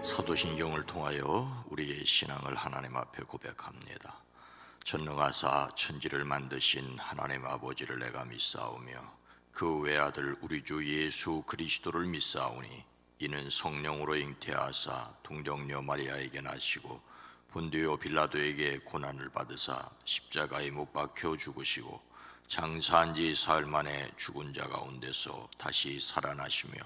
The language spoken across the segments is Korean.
사도신경을 통하여 우리의 신앙을 하나님 앞에 고백합니다. 전능하사 천지를 만드신 하나님 아버지를 내가 믿사오며 그 외아들 우리 주 예수 그리스도를 믿사오니 이는 성령으로 잉태하사 동정녀 마리아에게 나시고 본디오 빌라도에게 고난을 받으사 십자가에 못 박혀 죽으시고 장사한 지 사흘 만에 죽은 자 가운데서 다시 살아나시며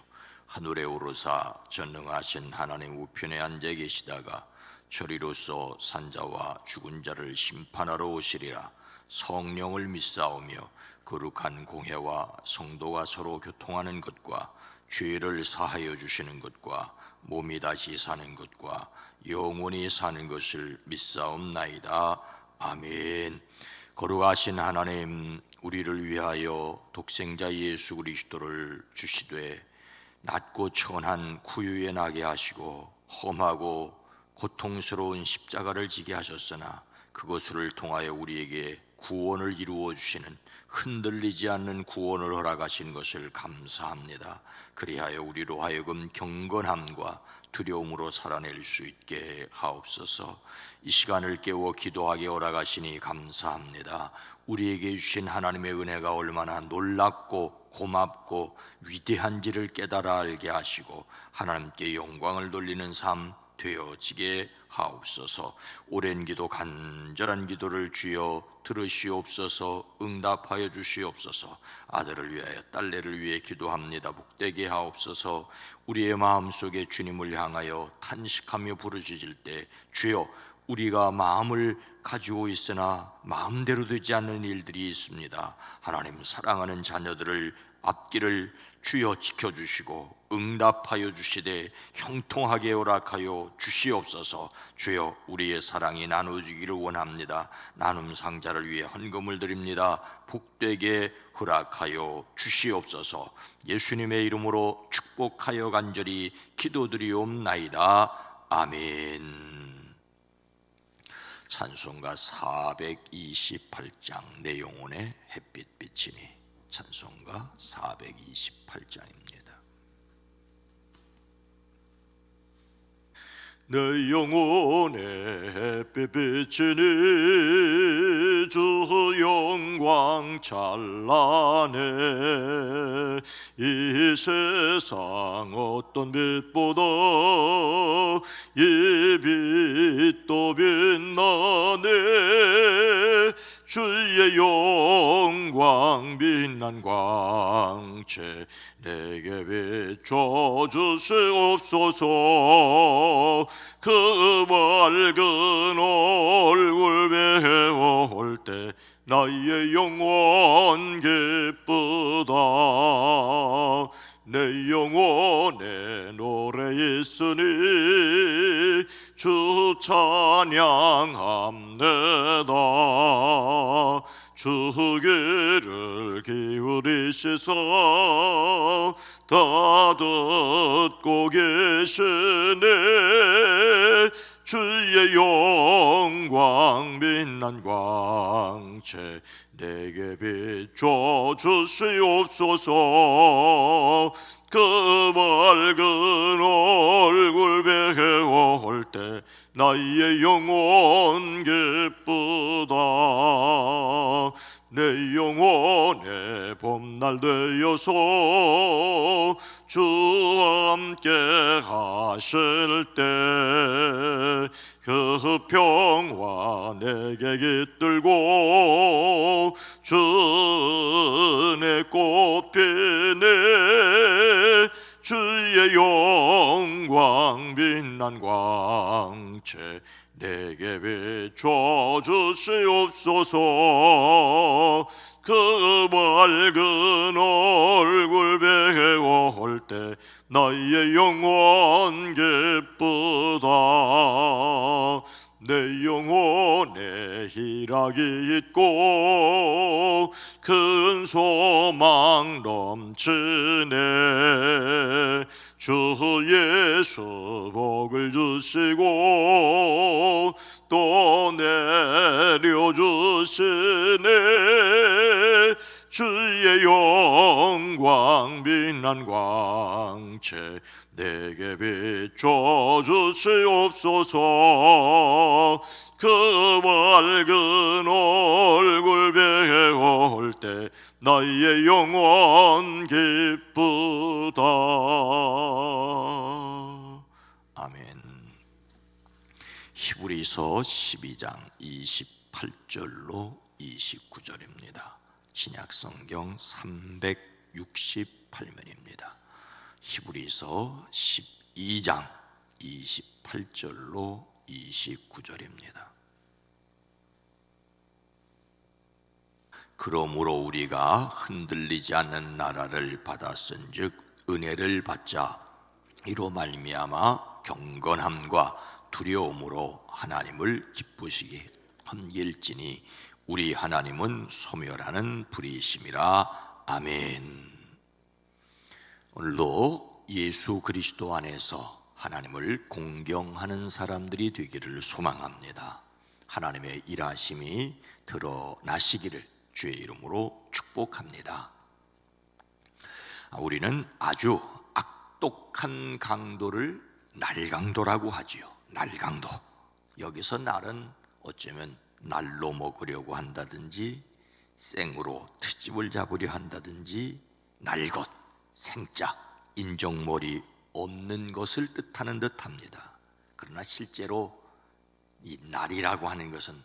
하늘에 오르사 전능하신 하나님 우편에 앉아 계시다가 저리로서 산자와 죽은 자를 심판하러 오시리라. 성령을 믿사오며 거룩한 공회와 성도가 서로 교통하는 것과 죄를 사하여 주시는 것과 몸이 다시 사는 것과 영원히 사는 것을 믿사옵나이다. 아멘. 거룩하신 하나님, 우리를 위하여 독생자 예수 그리스도를 주시되 낮고 천한 구유에 나게 하시고 험하고 고통스러운 십자가를 지게 하셨으나 그것을 통하여 우리에게 구원을 이루어 주시는 흔들리지 않는 구원을 허락하신 것을 감사합니다. 그리하여 우리로 하여금 경건함과 두려움으로 살아낼 수 있게 하옵소서. 이 시간을 깨워 기도하게 허락하시니 감사합니다. 우리에게 주신 하나님의 은혜가 얼마나 놀랍고 고맙고 위대한지를 깨달아 알게 하시고 하나님께 영광을 돌리는 삶 되어지게 하옵소서. 오랜 기도 간절한 기도를 주여 들으시옵소서. 응답하여 주시옵소서. 아들을 위하여 딸내를 위해 기도합니다. 복되게 하옵소서. 우리의 마음속에 주님을 향하여 탄식하며 부르짖을 때 주여, 우리가 마음을 가지고 있으나 마음대로 되지 않는 일들이 있습니다. 하나님, 사랑하는 자녀들을 앞길을 주여 지켜주시고 응답하여 주시되 형통하게 허락하여 주시옵소서. 주여, 우리의 사랑이 나누어지기를 원합니다. 나눔 상자를 위해 헌금을 드립니다. 복되게 허락하여 주시옵소서. 예수님의 이름으로 축복하여 간절히 기도드리옵나이다. 아멘. 찬송가 428장 내 영혼의 햇빛 비치니. 찬송가 428장입니다. 내 영혼의 햇빛 비치니 주 영광 찬란해. 이 세상 어떤 빛보다 이 빛도 빛나네. 주의 영광 빛난 광채 내게 비춰 주시옵소서. 그 맑은 얼굴 배울 때 나의 영혼 기쁘다. 내 영혼에 노래 있으니 주 찬양합니다. 주 귀를 기울이시사 다 듣고 계시네. 주의 영광 빛난 광채 내게 비춰 주시옵소서. 그 맑은 얼굴 배울 때 나의 영혼 기쁘다. 내 영혼의 봄날 되어서 주 함께 하실 때 그 평화 내게 깃들고 주 은혜 꽃피네. 주의 영광 빛난 광채 내게 비춰 주시옵소서. 그 맑은 얼굴 배울 때 나의 영혼 기쁘다. 내 영혼에 희락이 있고 큰 소망 넘치네. 주 예수 복을 주시고 또 내려주시네. 주의 영광 영광 빛난 광채 내게 비춰주시옵소서. 그 밝은 얼굴 배울 때 나의 영혼 기쁘다. 아멘. 히브리서 12장 28절로 29절입니다. 신약성경 368면입니다. 히브리서 12장 28절로 29절입니다. 그러므로 우리가 흔들리지 않는 나라를 받았은즉 은혜를 받자 이로 말미암아 경건함과 두려움으로 하나님을 기쁘시게 섬길지니 우리 하나님은 소멸하는 불이심이라. 아멘. 오늘도 예수 그리스도 안에서 하나님을 공경하는 사람들이 되기를 소망합니다. 하나님의 일하심이 드러나시기를 주의 이름으로 축복합니다. 우리는 아주 악독한 강도를 날강도라고 하지요. 날강도. 여기서 날은 어쩌면 날로 먹으려고 한다든지 생으로 트집을 잡으려 한다든지 날것, 생자, 인정머리 없는 것을 뜻하는 듯합니다. 그러나 실제로 이 날이라고 하는 것은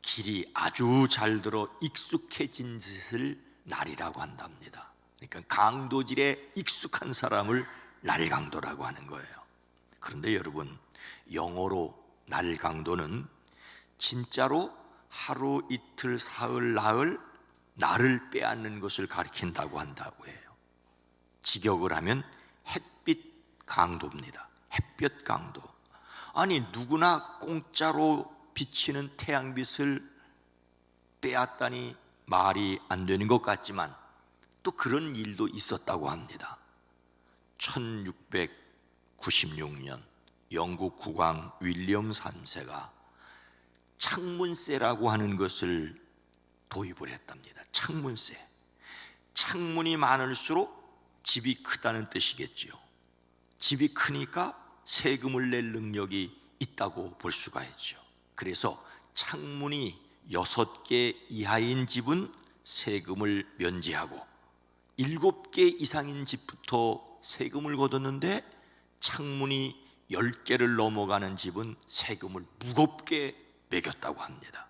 길이 아주 잘 들어 익숙해진 짓을 날이라고 한답니다. 그러니까 강도질에 익숙한 사람을 날강도라고 하는 거예요. 그런데 여러분, 영어로 날강도는 진짜로 하루 이틀 사흘 나흘 날을 빼앗는 것을 가리킨다고 한다고 해요. 직역을 하면 햇빛 강도입니다. 햇볕 강도. 아니, 누구나 공짜로 비치는 태양빛을 빼앗다니 말이 안 되는 것 같지만 또 그런 일도 있었다고 합니다. 1696년 영국 국왕 윌리엄 3세가 창문세라고 하는 것을 도입을 했답니다. 창문세. 창문이 많을수록 집이 크다는 뜻이겠지요. 집이 크니까 세금을 낼 능력이 있다고 볼 수가 있죠. 그래서 창문이 6개 이하인 집은 세금을 면제하고 7개 이상인 집부터 세금을 걷었는데 창문이 10개를 넘어가는 집은 세금을 무겁게 매겼다고 합니다.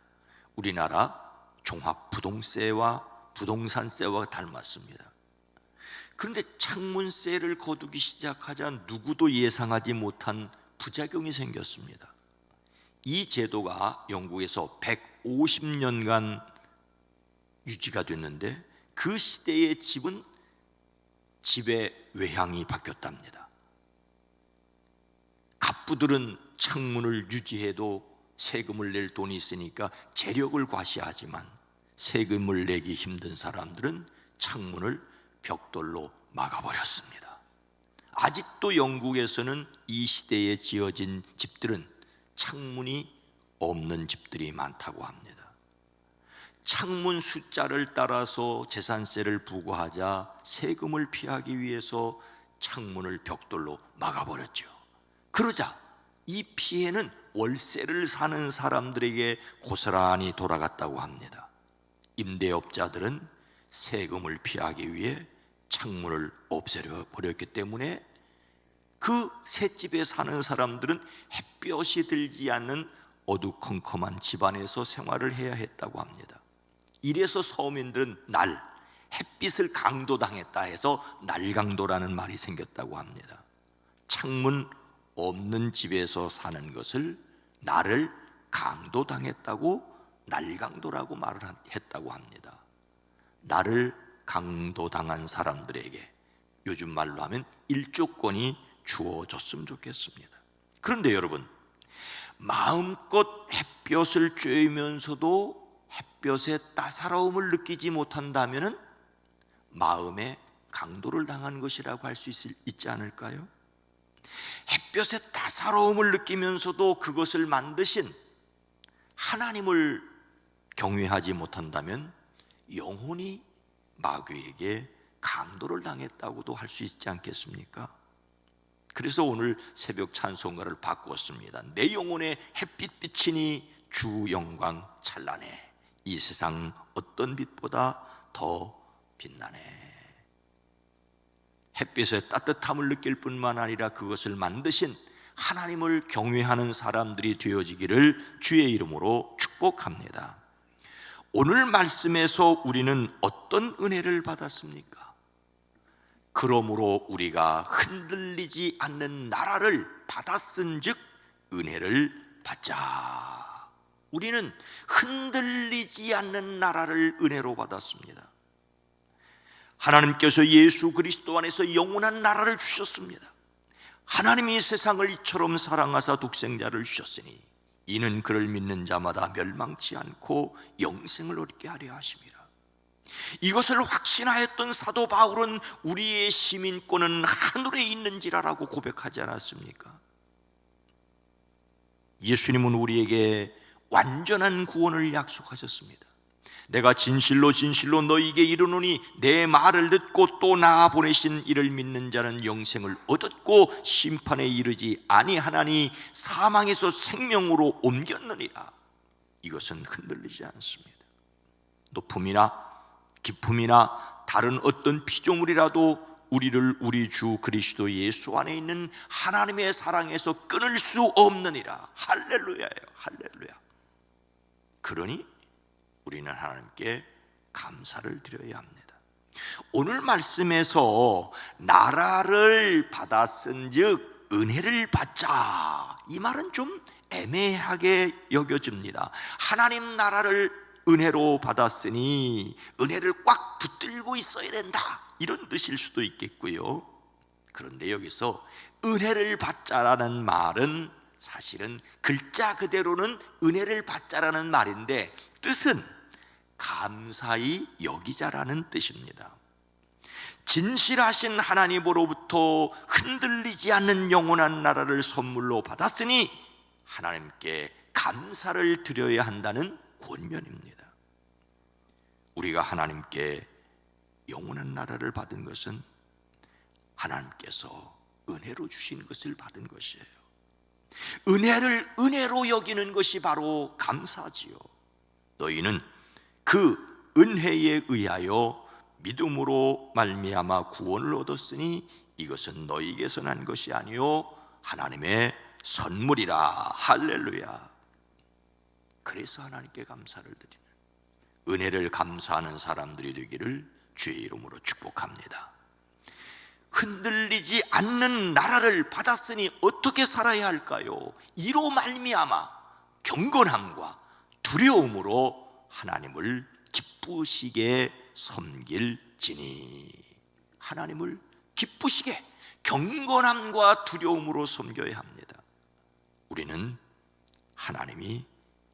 우리나라 종합부동세와 부동산세와 닮았습니다. 그런데 창문세를 거두기 시작하자 누구도 예상하지 못한 부작용이 생겼습니다. 이 제도가 영국에서 150년간 유지가 됐는데 그 시대의 집은 집의 외향이 바뀌었답니다. 갑부들은 창문을 유지해도 세금을 낼 돈이 있으니까 재력을 과시하지만 세금을 내기 힘든 사람들은 창문을 벽돌로 막아버렸습니다. 아직도 영국에서는 이 시대에 지어진 집들은 창문이 없는 집들이 많다고 합니다. 창문 숫자를 따라서 재산세를 부과하자 세금을 피하기 위해서 창문을 벽돌로 막아버렸죠. 그러자 이 피해는 월세를 사는 사람들에게 고스란히 돌아갔다고 합니다. 임대업자들은 세금을 피하기 위해 창문을 없애려 버렸기 때문에 그 새 집에 사는 사람들은 햇볕이 들지 않는 어두컴컴한 집안에서 생활을 해야 했다고 합니다. 이래서 서민들은 햇빛을 강도당했다 해서 날강도라는 말이 생겼다고 합니다. 창문 없는 집에서 사는 것을 날을 강도당했다고 날강도라고 말을 했다고 합니다. 날을 강도당한 사람들에게 요즘 말로 하면 일조권이 주어졌으면 좋겠습니다. 그런데 여러분, 마음껏 햇볕을 쬐면서도 햇볕의 따사로움을 느끼지 못한다면 마음의 강도를 당한 것이라고 할 수 있지 않을까요? 햇볕의 따사로움을 느끼면서도 그것을 만드신 하나님을 경외하지 못한다면 영혼이 마귀에게 강도를 당했다고도 할 수 있지 않겠습니까? 그래서 오늘 새벽 찬송가를 바꾸었습니다. 내 영혼에 햇빛 비치니 주 영광 찬란해. 이 세상 어떤 빛보다 더 빛나네. 햇빛의 따뜻함을 느낄 뿐만 아니라 그것을 만드신 하나님을 경외하는 사람들이 되어지기를 주의 이름으로 축복합니다. 오늘 말씀에서 우리는 어떤 은혜를 받았습니까? 그러므로 우리가 흔들리지 않는 나라를 받았은즉 은혜를 받자. 우리는 흔들리지 않는 나라를 은혜로 받았습니다. 하나님께서 예수 그리스도 안에서 영원한 나라를 주셨습니다. 하나님이 세상을 이처럼 사랑하사 독생자를 주셨으니 이는 그를 믿는 자마다 멸망치 않고 영생을 얻게 하려 하심이라. 이것을 확신하였던 사도 바울은 우리의 시민권은 하늘에 있는지라라고 고백하지 않았습니까? 예수님은 우리에게 완전한 구원을 약속하셨습니다. 내가 진실로 진실로 너희에게 이르노니 내 말을 듣고 또 나 보내신 이를 믿는 자는 영생을 얻었고 심판에 이르지 아니하나니 사망에서 생명으로 옮겼느니라. 이것은 흔들리지 않습니다. 높음이나 기쁨이나 다른 어떤 피조물이라도 우리를 우리 주 그리스도 예수 안에 있는 하나님의 사랑에서 끊을 수 없느니라. 할렐루야예요. 할렐루야. 그러니 우리는 하나님께 감사를 드려야 합니다. 오늘 말씀에서 나라를 받았은즉 은혜를 받자, 이 말은 좀 애매하게 여겨집니다. 하나님 나라를 은혜로 받았으니 은혜를 꽉 붙들고 있어야 된다, 이런 뜻일 수도 있겠고요. 그런데 여기서 은혜를 받자라는 말은 사실은 글자 그대로는 은혜를 받자라는 말인데 뜻은 감사히 여기자라는 뜻입니다. 진실하신 하나님으로부터 흔들리지 않는 영원한 나라를 선물로 받았으니 하나님께 감사를 드려야 한다는 권면입니다. 우리가 하나님께 영원한 나라를 받은 것은 하나님께서 은혜로 주신 것을 받은 것이에요. 은혜를 은혜로 여기는 것이 바로 감사지요. 너희는 그 은혜에 의하여 믿음으로 말미암아 구원을 얻었으니 이것은 너희에게서 난 것이 아니요 하나님의 선물이라. 할렐루야. 그래서 하나님께 감사를 드리는, 은혜를 감사하는 사람들이 되기를 주의 이름으로 축복합니다. 흔들리지 않는 나라를 받았으니 어떻게 살아야 할까요? 이로 말미암아 경건함과 두려움으로 하나님을 기쁘시게 섬길지니. 하나님을 기쁘시게 경건함과 두려움으로 섬겨야 합니다. 우리는 하나님이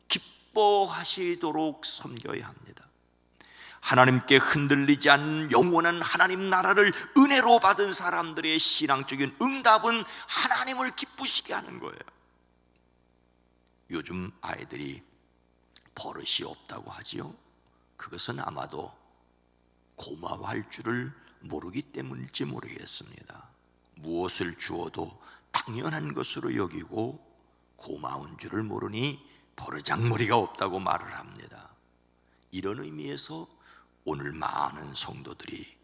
기뻐하시도록 섬겨야 합니다. 하나님께 흔들리지 않는 영원한 하나님 나라를 은혜로 받은 사람들의 신앙적인 응답은 하나님을 기쁘시게 하는 거예요. 요즘 아이들이 버릇이 없다고 하지요. 그것은 아마도 고마워할 줄을 모르기 때문일지 모르겠습니다. 무엇을 주어도 당연한 것으로 여기고 고마운 줄을 모르니 버르장머리가 없다고 말을 합니다. 이런 의미에서 오늘 많은 성도들이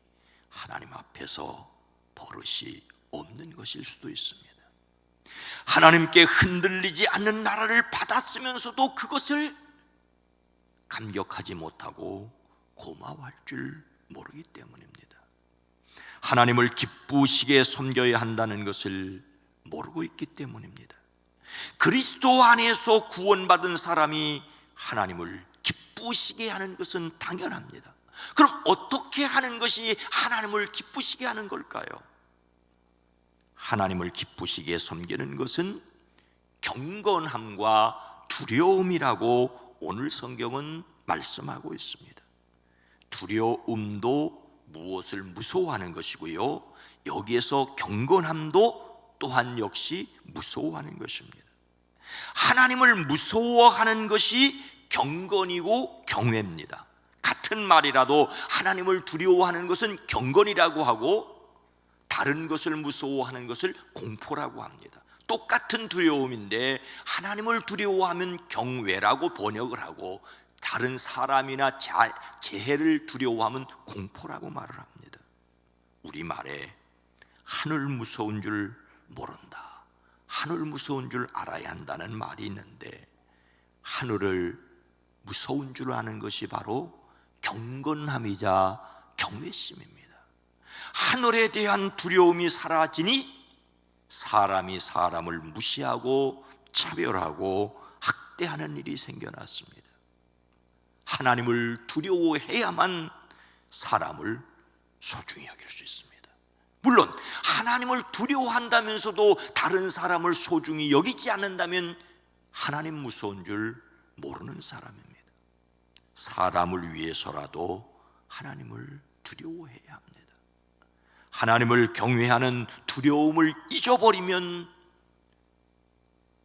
하나님 앞에서 버릇이 없는 것일 수도 있습니다. 하나님께 흔들리지 않는 나라를 받았으면서도 그것을 감격하지 못하고 고마워할 줄 모르기 때문입니다. 하나님을 기쁘시게 섬겨야 한다는 것을 모르고 있기 때문입니다. 그리스도 안에서 구원받은 사람이 하나님을 기쁘시게 하는 것은 당연합니다. 그럼 어떻게 하는 것이 하나님을 기쁘시게 하는 걸까요? 하나님을 기쁘시게 섬기는 것은 경건함과 두려움이라고 오늘 성경은 말씀하고 있습니다. 두려움도 무엇을 무서워하는 것이고요, 여기에서 경건함도 또한 역시 무서워하는 것입니다. 하나님을 무서워하는 것이 경건이고 경외입니다. 같은 똑같은 말이라도 하나님을 두려워하는 것은 경건이라고 하고 다른 것을 무서워하는 것을 공포라고 합니다. 똑같은 두려움인데 하나님을 두려워하면 경외라고 번역을 하고 다른 사람이나 재해를 두려워하면 공포라고 말을 합니다. 우리말에 하늘 무서운 줄 모른다, 하늘 무서운 줄 알아야 한다는 말이 있는데, 하늘을 무서운 줄 아는 것이 바로 경건함이자 경외심입니다. 하늘에 대한 두려움이 사라지니 사람이 사람을 무시하고 차별하고 학대하는 일이 생겨났습니다. 하나님을 두려워해야만 사람을 소중히 여길 수 있습니다. 물론 하나님을 두려워한다면서도 다른 사람을 소중히 여기지 않는다면 하나님 무서운 줄 모르는 사람입니다. 사람을 위해서라도 하나님을 두려워해야 합니다. 하나님을 경외하는 두려움을 잊어버리면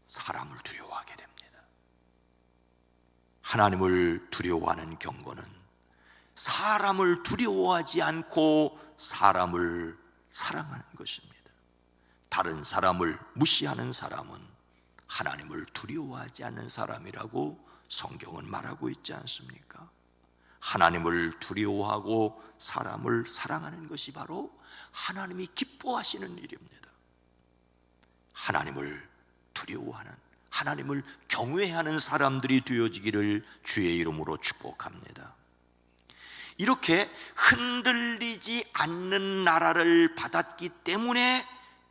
사람을 두려워하게 됩니다. 하나님을 두려워하는 경건은 사람을 두려워하지 않고 사람을 사랑하는 것입니다. 다른 사람을 무시하는 사람은 하나님을 두려워하지 않는 사람이라고 성경은 말하고 있지 않습니까? 하나님을 두려워하고 사람을 사랑하는 것이 바로 하나님이 기뻐하시는 일입니다. 하나님을 두려워하는, 하나님을 경외하는 사람들이 되어지기를 주의 이름으로 축복합니다. 이렇게 흔들리지 않는 나라를 받았기 때문에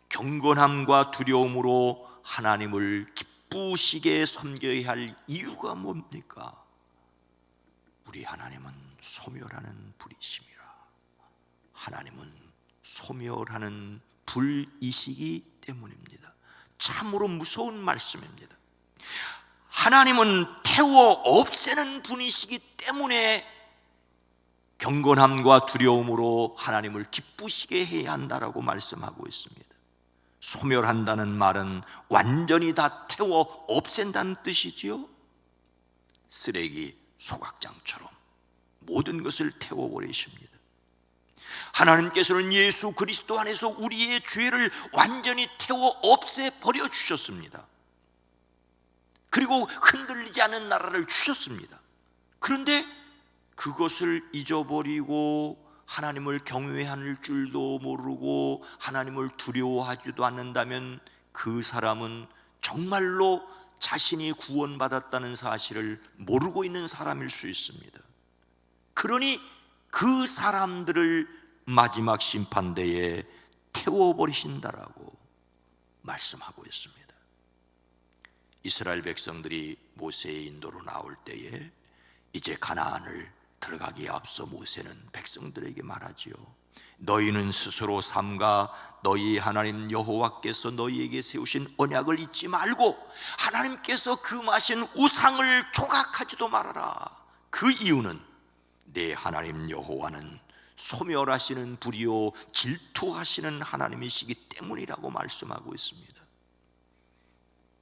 경건함과 두려움으로 하나님을 기쁘시게 섬겨야 할 이유가 뭡니까? 우리 하나님은 소멸하는 불이심이라. 하나님은 소멸하는 불이시기 때문입니다. 참으로 무서운 말씀입니다. 하나님은 태워 없애는 분이시기 때문에 경건함과 두려움으로 하나님을 기쁘시게 해야 한다라고 말씀하고 있습니다. 소멸한다는 말은 완전히 다 태워 없앤다는 뜻이지요. 쓰레기 소각장처럼 모든 것을 태워버리십니다. 하나님께서는 예수 그리스도 안에서 우리의 죄를 완전히 태워 없애버려 주셨습니다. 그리고 흔들리지 않은 나라를 주셨습니다. 그런데 그것을 잊어버리고 하나님을 경외할 줄도 모르고 하나님을 두려워하지도 않는다면 그 사람은 정말로 자신이 구원받았다는 사실을 모르고 있는 사람일 수 있습니다. 그러니 그 사람들을 마지막 심판대에 태워버리신다라고 말씀하고 있습니다. 이스라엘 백성들이 모세의 인도로 나올 때에 이제 가나안을 들어가기에 앞서 모세는 백성들에게 말하지요. 너희는 스스로 삼가 너희 하나님 여호와께서 너희에게 세우신 언약을 잊지 말고 하나님께서 금하신 우상을 조각하지도 말아라. 그 이유는 내 하나님 여호와는 소멸하시는 불이요 질투하시는 하나님이시기 때문이라고 말씀하고 있습니다.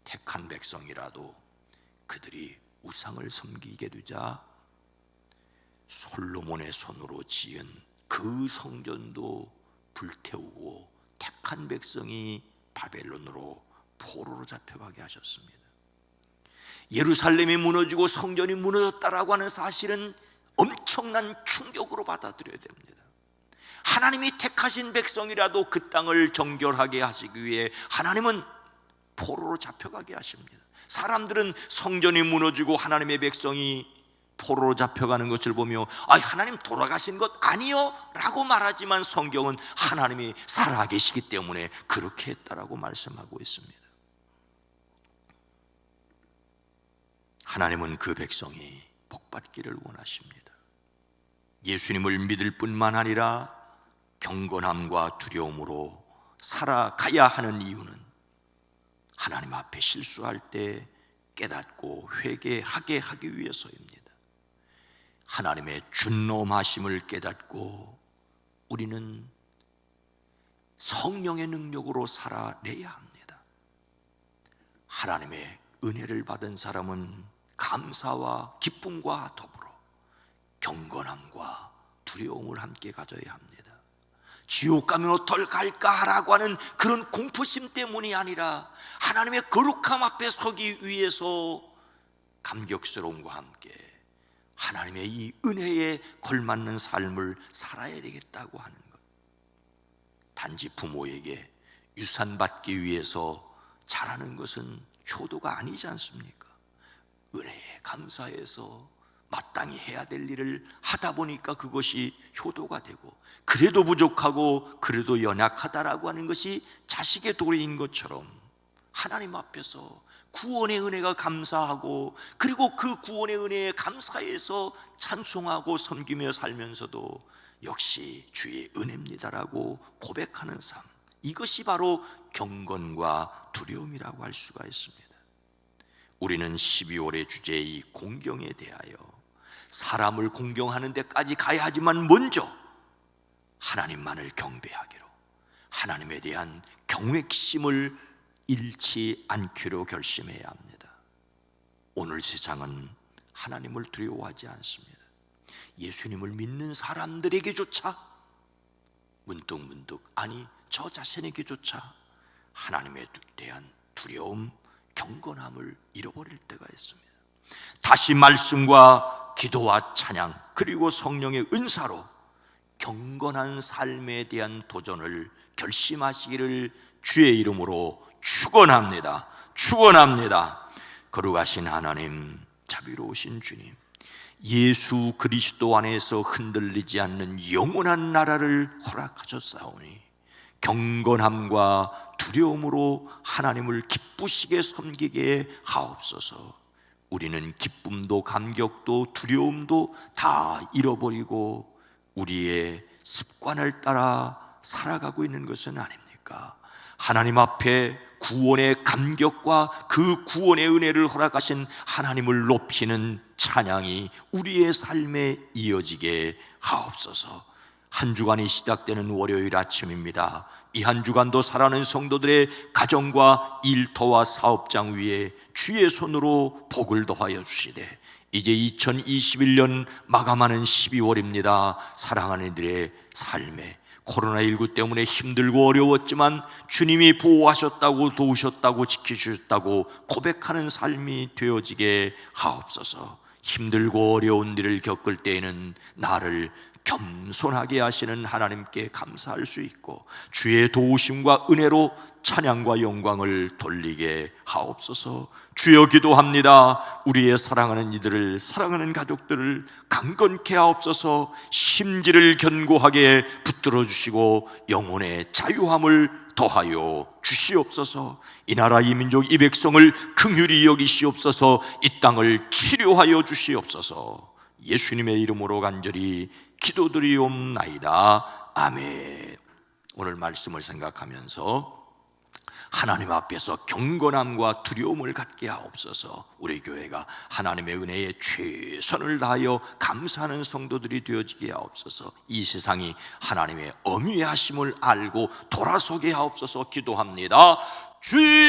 택한 백성이라도 그들이 우상을 섬기게 되자 솔로몬의 손으로 지은 그 성전도 불태우고 택한 백성이 바벨론으로 포로로 잡혀가게 하셨습니다. 예루살렘이 무너지고 성전이 무너졌다라고 하는 사실은 엄청난 충격으로 받아들여야 됩니다. 하나님이 택하신 백성이라도 그 땅을 정결하게 하시기 위해 하나님은 포로로 잡혀가게 하십니다. 사람들은 성전이 무너지고 하나님의 백성이 포로로 잡혀가는 것을 보며 하나님 돌아가신 것 아니요? 라고 말하지만 성경은 하나님이 살아계시기 때문에 그렇게 했다라고 말씀하고 있습니다. 하나님은 그 백성이 복받기를 원하십니다. 예수님을 믿을 뿐만 아니라 경건함과 두려움으로 살아가야 하는 이유는 하나님 앞에 실수할 때 깨닫고 회개하게 하기 위해서입니다. 하나님의 준엄하심을 깨닫고 우리는 성령의 능력으로 살아내야 합니다. 하나님의 은혜를 받은 사람은 감사와 기쁨과 더불어 경건함과 두려움을 함께 가져야 합니다. 지옥 가면 어떨까 하라고 하는 그런 공포심 때문이 아니라 하나님의 거룩함 앞에 서기 위해서 감격스러움과 함께 하나님의 이 은혜에 걸맞는 삶을 살아야 되겠다고 하는 것. 단지 부모에게 유산 받기 위해서 잘하는 것은 효도가 아니지 않습니까? 은혜에 감사해서 마땅히 해야 될 일을 하다 보니까 그것이 효도가 되고, 그래도 부족하고 그래도 연약하다라고 하는 것이 자식의 도리인 것처럼 하나님 앞에서 구원의 은혜가 감사하고, 그리고 그 구원의 은혜에 감사해서 찬송하고 섬기며 살면서도 역시 주의 은혜입니다라고 고백하는 삶, 이것이 바로 경건과 두려움이라고 할 수가 있습니다. 우리는 12월의 주제의 이 공경에 대하여 사람을 공경하는 데까지 가야 하지만 먼저 하나님만을 경배하기로, 하나님에 대한 경외심을 잃지 않기로 결심해야 합니다. 오늘 세상은 하나님을 두려워하지 않습니다. 예수님을 믿는 사람들에게조차 문득문득, 아니 저 자신에게조차 하나님에 대한 두려움, 경건함을 잃어버릴 때가 있습니다. 다시 말씀과 기도와 찬양, 그리고 성령의 은사로 경건한 삶에 대한 도전을 결심하시기를 주의 이름으로 축원합니다. 축원합니다. 거룩하신 하나님, 자비로우신 주님, 예수 그리스도 안에서 흔들리지 않는 영원한 나라를 허락하셨사오니 경건함과 두려움으로 하나님을 기쁘시게 섬기게 하옵소서. 우리는 기쁨도 감격도 두려움도 다 잃어버리고 우리의 습관을 따라 살아가고 있는 것은 아닙니까? 하나님 앞에 구원의 감격과 그 구원의 은혜를 허락하신 하나님을 높이는 찬양이 우리의 삶에 이어지게 하옵소서. 한 주간이 시작되는 월요일 아침입니다. 이 한 주간도 사랑하는 성도들의 가정과 일터와 사업장 위에 주의 손으로 복을 더하여 주시되, 이제 2021년 마감하는 12월입니다. 사랑하는 이들의 삶에 코로나19 때문에 힘들고 어려웠지만 주님이 보호하셨다고, 도우셨다고, 지키셨다고 고백하는 삶이 되어지게 하옵소서. 힘들고 어려운 일을 겪을 때에는 나를 겸손하게 하시는 하나님께 감사할 수 있고 주의 도우심과 은혜로 찬양과 영광을 돌리게 하옵소서. 주여 기도합니다. 우리의 사랑하는 이들을, 사랑하는 가족들을 강건케 하옵소서. 심지를 견고하게 붙들어 주시고 영혼의 자유함을 더하여 주시옵소서. 이 나라 이 민족 이 백성을 긍휼히 여기시옵소서. 이 땅을 치료하여 주시옵소서. 예수님의 이름으로 간절히 기도드리옵나이다. 아멘. 오늘 말씀을 생각하면서 하나님 앞에서 경건함과 두려움을 갖게 하옵소서. 우리 교회가 하나님의 은혜에 최선을 다하여 감사하는 성도들이 되어지게 하옵소서. 이 세상이 하나님의 엄위하심을 알고 돌아서게 하옵소서. 기도합니다. 주여